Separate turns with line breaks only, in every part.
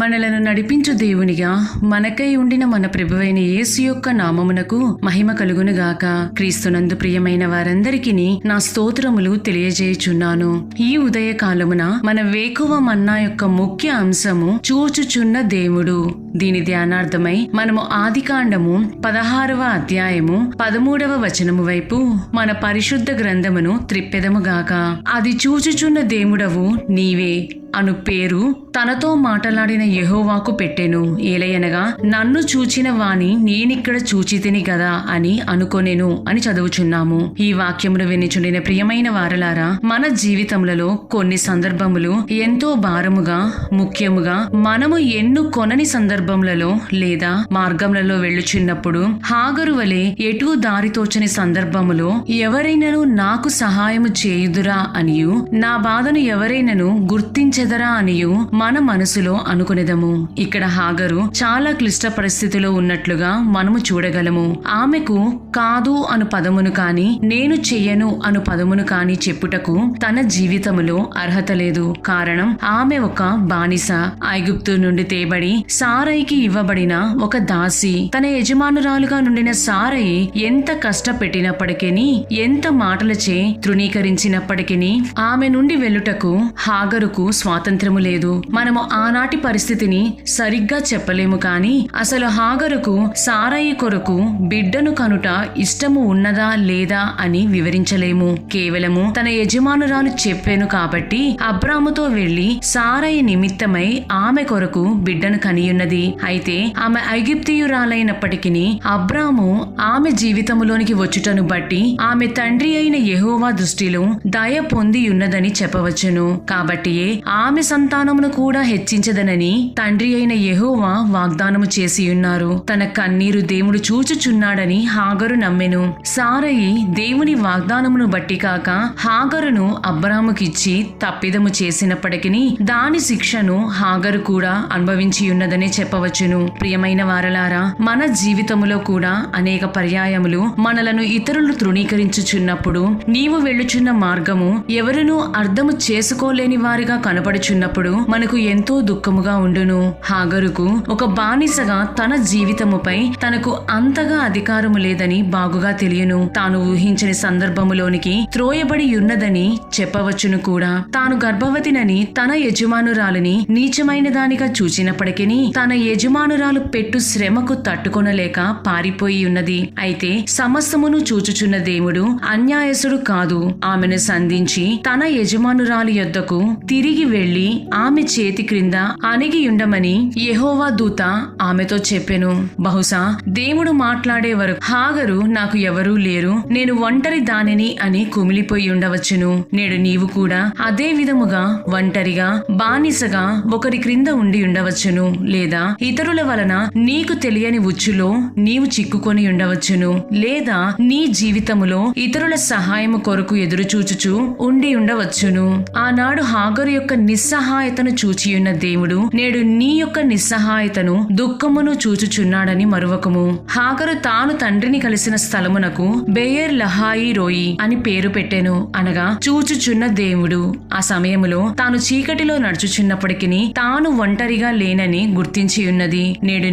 మనలను నడిపించు దేవునిగా మనకై ఉండిన మన ప్రభువైన యేసు యొక్క నామమునకు మహిమ కలుగునుగాక. క్రీస్తునందు ప్రియమైన వారందరికీ నా స్తోత్రములు తెలియజేయుచున్నాను. ఈ ఉదయ కాలమున మన వేకువ మన్నా యొక్క ముఖ్య అంశము చూచుచున్న దేవుడు. దీని ధ్యానార్థమై మనము ఆదికాండము 16వ అధ్యాయము 13వ వచనము వైపు మన పరిశుద్ధ గ్రంథమును త్రిప్పెదముగాక. అది చూచుచున్న దేవుడవు నీవే అను పేరు తనతో మాటలాడిన యెహోవాకు పెట్టెను. ఏలయనగా నన్ను చూచిన వాని నేనిక్కడ చూచితిని గదా అని అనుకొనెను అని చదువుచున్నాము. ఈ వాక్యమును వినిచుండిన ప్రియమైన వారలారా, మన జీవితములలో కొన్ని సందర్భములు ఎంతో భారముగా, ముఖ్యముగా మనము ఎన్నుకొనని సందర్భములలో లేదా మార్గములలో వెళ్ళుచున్నప్పుడు హాగరు వలె ఎటూ దారితోచని సందర్భములో ఎవరైనను నాకు సహాయము చేయుదురా అనియు నా బాధను ఎవరైనను గుర్తించెదరా అనియు మన మనసులో అనుకునేదము. ఇక్కడ హాగరు చాలా క్లిష్ట పరిస్థితిలో ఉన్నట్లుగా మనము చూడగలము. ఆమెకు కాదు అను పదమును కాని, నేను చెయ్యను అను పదమును కాని చెప్పుటకు తన జీవితములో అర్హత లేదు. కారణం, ఆమె ఒక బానిస, ఐగుప్తు నుండి తేబడి సారైకి ఇవ్వబడిన ఒక దాసి. తన యజమానురాలుగా నుండిన సారయి ఎంత కష్టపెట్టినప్పటికీ, ఎంత మాటలచే తృణీకరించినప్పటికీ ఆమె నుండి వెళ్ళుటకు హాగరుకు స్వాతంత్రము లేదు. మనము ఆనాటి పరిస్థితిని సరిగ్గా చెప్పలేము కాని అసలు హాగరుకు సారయి కొరకు బిడ్డను కనుట ఇష్టము ఉన్నదా లేదా అని వివరించలేము. కేవలము తన యజమానురాలు చెప్పాను కాబట్టి అబ్రాముతో వెళ్లి సారయి నిమిత్తమై ఆమె కొరకు బిడ్డను కనియున్నది. అయితే ఆమె ఐగుప్తీయురాలైనప్పటికీ అబ్రాము ఆమె జీవితములోనికి వచ్చుటను బట్టి ఆమె తండ్రి అయిన యెహోవా దృష్టిలో దయ పొంది ఉన్నదని చెప్పవచ్చును. కాబట్టియే ఆమె సంతానమును కూడా హెచ్చించదనని తండ్రి అయిన యెహోవా వాగ్దానము చేసి ఉన్నారు. తన కన్నీరు దేవుడు చూచుచున్నాడని హాగరు నమ్మెను. సారయి దేవుని వాగ్దానమును బట్టి కాక హాగరును అబ్రాముకిచ్చి తప్పిదము చేసినప్పటికీ దాని శిక్షను హాగరు కూడా అనుభవించి ఉన్నదనే చెప్పవచ్చును. ప్రియమైన వారలారా, మన జీవితములో కూడా అనేక పర్యాయములు మనలను ఇతరులు తృణీకరించుచున్నప్పుడు, నీవు వెళ్ళుచున్న మార్గము ఎవరునూ అర్థము చేసుకోలేని వారిగా కనపడుచున్నప్పుడు మనకు ఎంతో దుఃఖముగా ఉండును. హాగరుకు ఒక బానిసగా తన జీవితముపై తనకు అంతగా అధికారము లేదని బాగుగా తెలియను. తాను ఊహించని సందర్భములోనికి త్రోయబడి ఉన్నదని చెప్పవచ్చును కూడా. తాను గర్భవతినని తన యజమానురాలిని నీచమైన దానిగా చూచినప్పటికీ తన యజమానురాలు పెట్టు శ్రమకు తట్టుకొనలేక పారిపోయి ఉన్నది. అయితే సమస్తమును చూచుచున్న దేవుడు అన్యాయసుడు కాదు. ఆమెను సంధించి తన యజమానురాలి యొద్దకు తిరిగి వెళ్లి ఆమె చేతి క్రింద అణిగి ఉండమని యెహోవా దూత ఆమెతో చెప్పెను. బహుశా దేవుడు మాట్లాడే వరకు హాగరు నాకు ఎవరూ లేరు, నేను ఒంటరి దానిని అని కుమిలిపోయి ఉండవచ్చును. నేడు నీవు కూడా అదే విధముగా ఒంటరిగా, బానిసగా ఒకరి క్రింద ఉండి ఉండవచ్చును. లేదా ఇతరుల వలన నీకు తెలియని ఉచ్చులో నీవు చిక్కుకొని ఉండవచ్చును. లేదా నీ జీవితములో ఇతరుల సహాయము కొరకు ఎదురుచూచుచు ఉండి ఉండవచ్చును. ఆనాడు హాగరు యొక్క నిస్సహాయతను చూచియున్న దేవుడు నేడు నీ యొక్క నిస్సహాయతను, దుఃఖమును చూచుచున్నాడని మరువకము. హాగరు తాను తండ్రిని కలిసిన స్థలమునకు బెయేర్ లహాయి రోయి అని పేరు పెట్టెను, అనగా చూచుచున్న దేవుడు. ఆ సమయములో తాను చీకటిలో నడుచుచున్నప్పటికీ తాను ఒంటరిగా లేనని గుర్తించి ఉన్నది. నేడు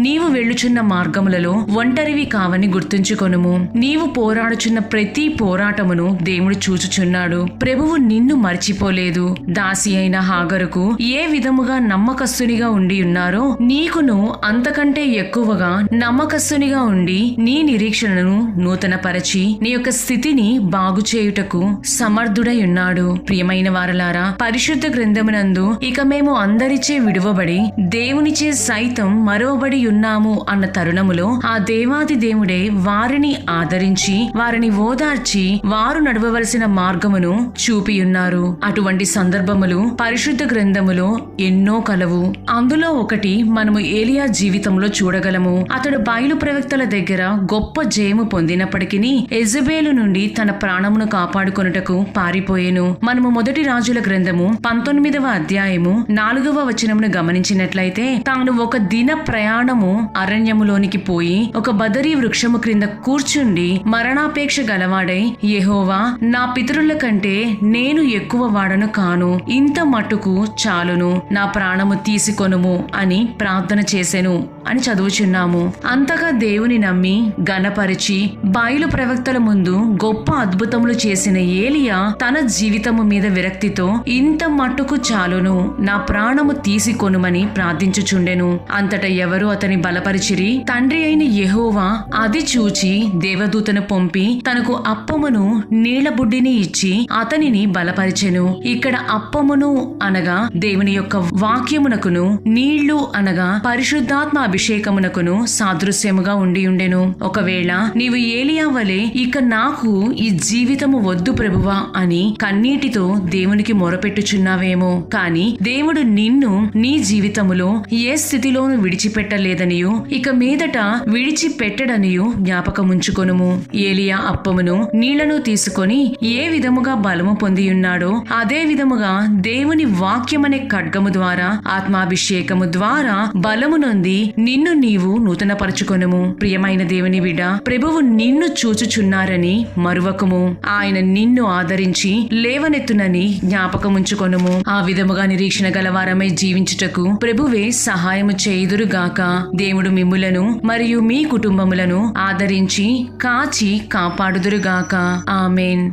నీవు వెళ్ళుచున్న మార్గములలో ఒంటరివి కావని గుర్తుంచుకొనుము. నీవు పోరాడుచున్న ప్రతి పోరాటమును దేవుడు చూచుచున్నాడు. ప్రభువు నిన్ను మర్చిపోలేదు. దాసి అయిన హాగరుకు ఏ విధముగా నమ్మకస్తునిగా ఉండి ఉన్నారో నీకును అంతకంటే ఎక్కువగా నమ్మకస్తునిగా ఉండి నీ నిరీక్షణను నూతనపరచి నీ యొక్క స్థితిని బాగు చేయుటకు సమర్థుడై ఉన్నాడు. ప్రియమైన వారలారా, పరిశుద్ధ గ్రంథమునందు ఇక మేము అందరిచే విడువబడి దేవునిచే సైతం మరువబడి ఉన్నాము అన్న తరుణములో ఆ దేవాది దేవుడే వారిని ఆదరించి వారిని ఓదార్చి వారు నడవవలసిన మార్గమును చూపియున్నారు. అటువంటి సందర్భములు పరిశుద్ధ గ్రంథములో ఎన్నో కలవు. అందులో ఒకటి మనము ఏలియా జీవితంలో చూడగలము. అతడు బయలు ప్రవక్తల దగ్గర గొప్ప జయము పొందినప్పటికీ యెజబేలు నుండి తన ప్రాణమును కాపాడుకొనుటకు పారిపోయెను. మనము మొదటి రాజుల గ్రంథము 19వ అధ్యాయము 4వ వచనమును గమనించినట్లయితే తాను ఒక దిన ప్రయాణము అరణ్యములోనికి పోయి ఒక బదరీ వృక్షము క్రింద కూర్చుండి మరణాపేక్ష గలవాడై, యెహోవా, నా పితరుల కంటే నేను ఎక్కువ వాడను కాను, ఇంత మట్టుకు చాలును, నా ప్రాణము తీసుకొనుము అని ప్రార్థన చేసెను అని చదువుచున్నాము. అంతగా దేవుని నమ్మి గణపరిచి బయలు ప్రవక్తల ముందు గొప్ప అద్భుతములు చేసిన ఏలియా తన జీవితము మీద విరక్తితో ఇంత మట్టుకు చాలును, నా ప్రాణము తీసుకొనుమని ప్రార్థించుచుండెను. అంతట ఎవరు అతని బలపరిచిరి. తండ్రి అయిన యెహోవా అది చూచి దేవదూతను పంపి తనకు అప్పమును నీళ్ల బుడ్డిని ఇచ్చి అతనిని బలపరిచెను. ఇక్కడ అప్పమును అనగా దేవుని యొక్క వాక్యమునకును, నీళ్లు అనగా పరిశుద్ధాత్మ అభిషేకమునకును సాదృశ్యముగా ఉండియుండెను. ఒకవేళ నీవు ఏలియా వలె ఇక నాకు ఈ జీవితము వద్దు ప్రభువా అని కన్నీటితో దేవునికి మొరపెట్టుచున్నావేమో, కాని దేవుడు నిన్ను నీ జీవితములో ఏ స్థితిలోనూ విడిచిపెట్టలేదనియు ఇక మీదట విడిచిపెట్టడనియు జ్ఞాపకముంచుకొనుము. ఏలియా అప్పమును నీళ్లను తీసుకొని ఏ విధముగా బలము పొందియున్నాడో అదే విధముగా దేవుని వాక్యమనే ఖడ్గము ద్వారా ఆత్మాభిషేకము ద్వారా బలము నొంది నిన్ను నీవు నూతనపరచుకొనుము. ప్రియమైన దేవుని బిడ్డ, ప్రభువు నిన్ను చూచుచున్నారని మరువకుము. ఆయన నిన్ను ఆదరించి లేవనెత్తునని జ్ఞాపకముంచుకొనుము. ఆ విధముగా నిరీక్షణ గలవారమై జీవించుటకు ప్రభువే సహాయము చేయుదురుగాక. దేవుడు మిమ్ములను మరియు మీ కుటుంబములను ఆదరించి కాచి కాపాడుదురుగాక. ఆమేన్.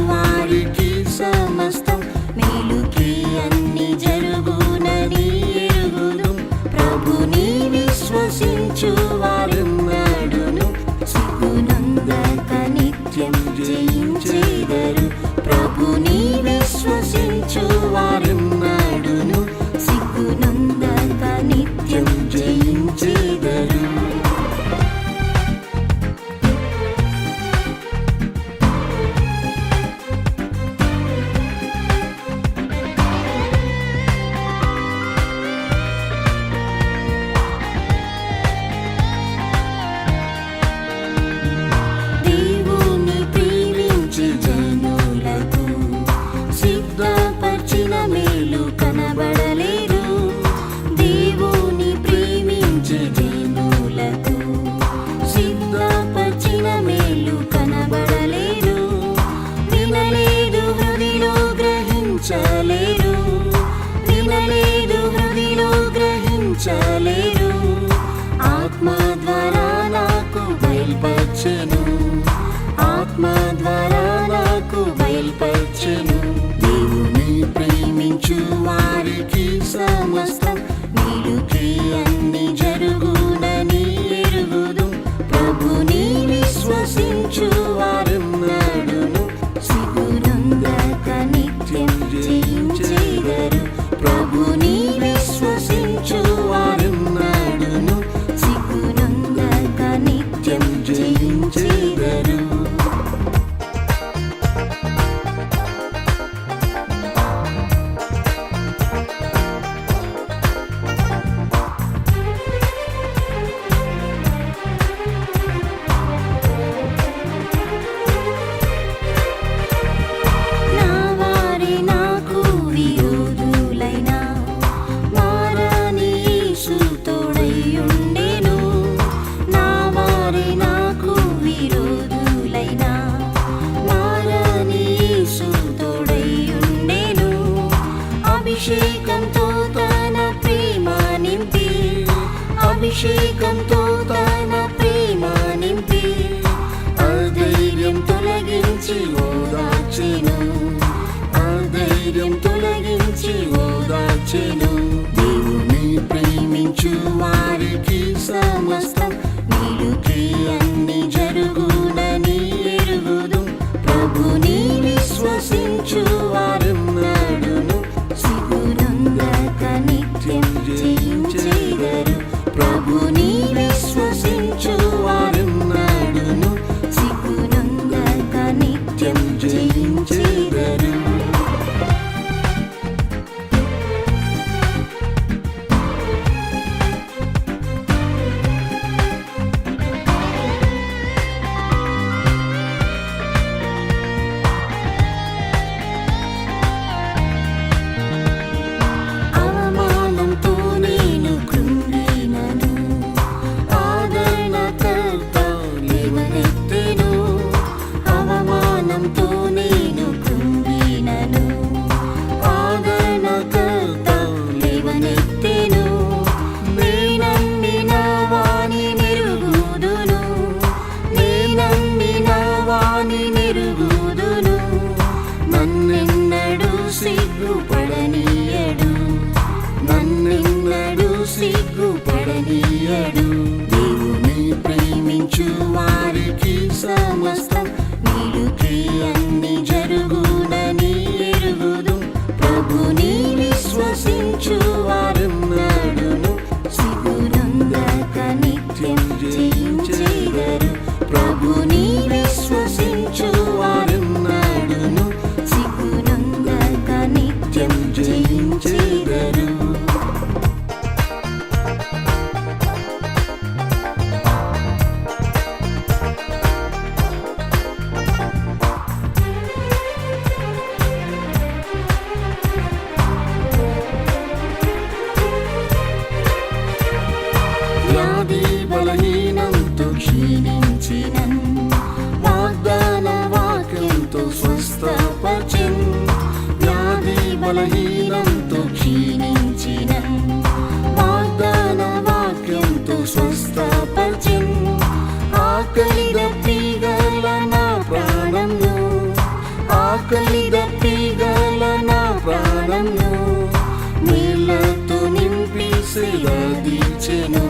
వారికి సమస్తం మేలుకి అన్ని జరుగునని ఎరుగును. ప్రభుని విశ్వసించు వారెన్నడును సిగ్గునందక నిత్యం జయించెదరు. ప్రభుని విశ్వసించు వారెన్నడును సిగ్గునందక నిత్యం జయించెదరు. వినలేదు హృదిలో గ్రహించలేరు. ఆత్మ ద్వారా నాకు బయల్పరచెను, ఆత్మ ద్వారా నాకు బయల్పరచెను. దేవుని ప్రేమించు వారికి సమస్తం మేలుకి అన్ని జరుగునని ఎరుగుదు. ప్రభుని విశ్వసించు వారెన్నడును సిగ్గునందక నిత్యం జయించెదరు. ప్రభుని విశ్వసించు వారెన్నడును సిగ్గునందక నిత్యం జయించెదరు. అభిషేకంతో తన ప్రేమ నింపి అధైర్యం తొలగించి ఓదార్చెను, అధైర్యం తొలగించి ఓదార్చెను. దేవుని ప్రేమించు వారికి సమస్తం మేలుకి అన్ని జరుగునని ఎరుగుదు. ప్రభుని విశ్వసించు వారెన్నడును సిగ్గునందక నిత్యం జయించెదరు. ప్రభుని సిగ్గుపడనీయడు. దేవుని ప్రేమించు వారికి సమస్తం మేలుకే అన్ని జరుగునని ఎరుగుదు. ప్రభుని విశ్వసించు వారెన్నడును సిగ్గునందక నిత్యం జయించెదరు. ప్రభుని విశ్వసించు వారెన్నడును సిగ్గునందక నిత్యం జయించెదరు. వ్యాధి బలహీనంతో క్షీణించినన్ వాగ్దాన వాక్యంతో స్వస్థపరిచెన్. వ్యాధి బలహీనంతో క్షీణించినన్ వాగ్దాన వాక్యంతో స్వస్థపరిచెన్. ఆకలి దప్పిగల నా ప్రాణంను, ఆకలి దప్పిగల నా ప్రాణంను మేళ్ళతో నింపి సిరాదిచ్చెను.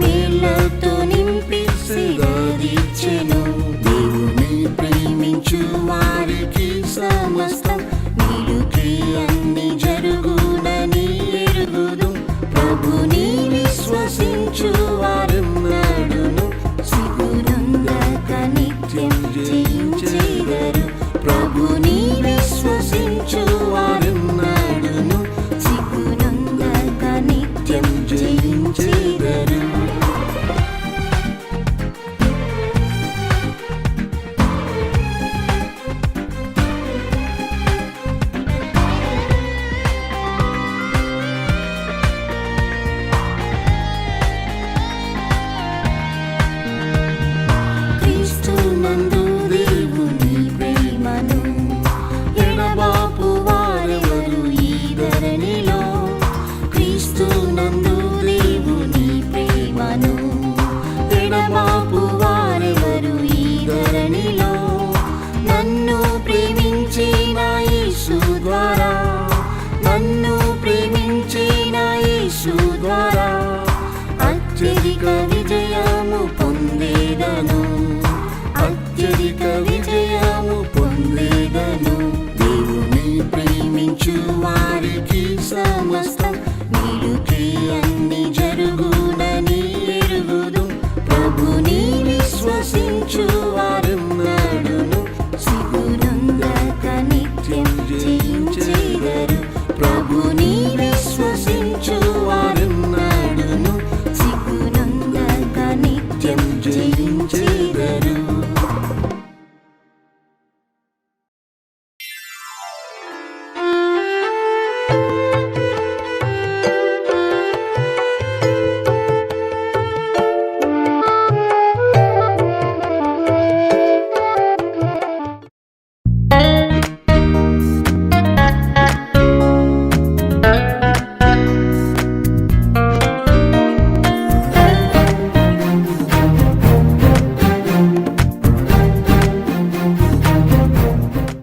మేళ్ళతో నింపి సిరాదిచ్చెను. దేవుని ప్రేమించు వారికి సమస్తం మేలుకే అన్ని జరుగునని ఎరుగుదు. ప్రభుని విశ్వసించు వారెన్నడును సిగ్గునందక నిత్యం జయించెదరు. ప్రభుని విశ్వసించు వారెన్నడును సిగ్గునందక నిత్యం జయించెదరు. క్రీస్తునందు దేవుని ప్రేమను ఎడబాపు వారెవరు ఈ ధరణిలో. క్రీస్తునందు దేవుని ప్రేమను ఎడబాపు వారెవరు ఈ ధరణిలో. నన్ను ప్రేమించిన యేసు ద్వారా, నన్ను ప్రేమించిన యేసు ద్వారా అత్యధిక విజయము పొందేదను, అత్యధిక విజయము పొందేదను. దేవుని ప్రేమించు వారికి సమస్తం మేలుకే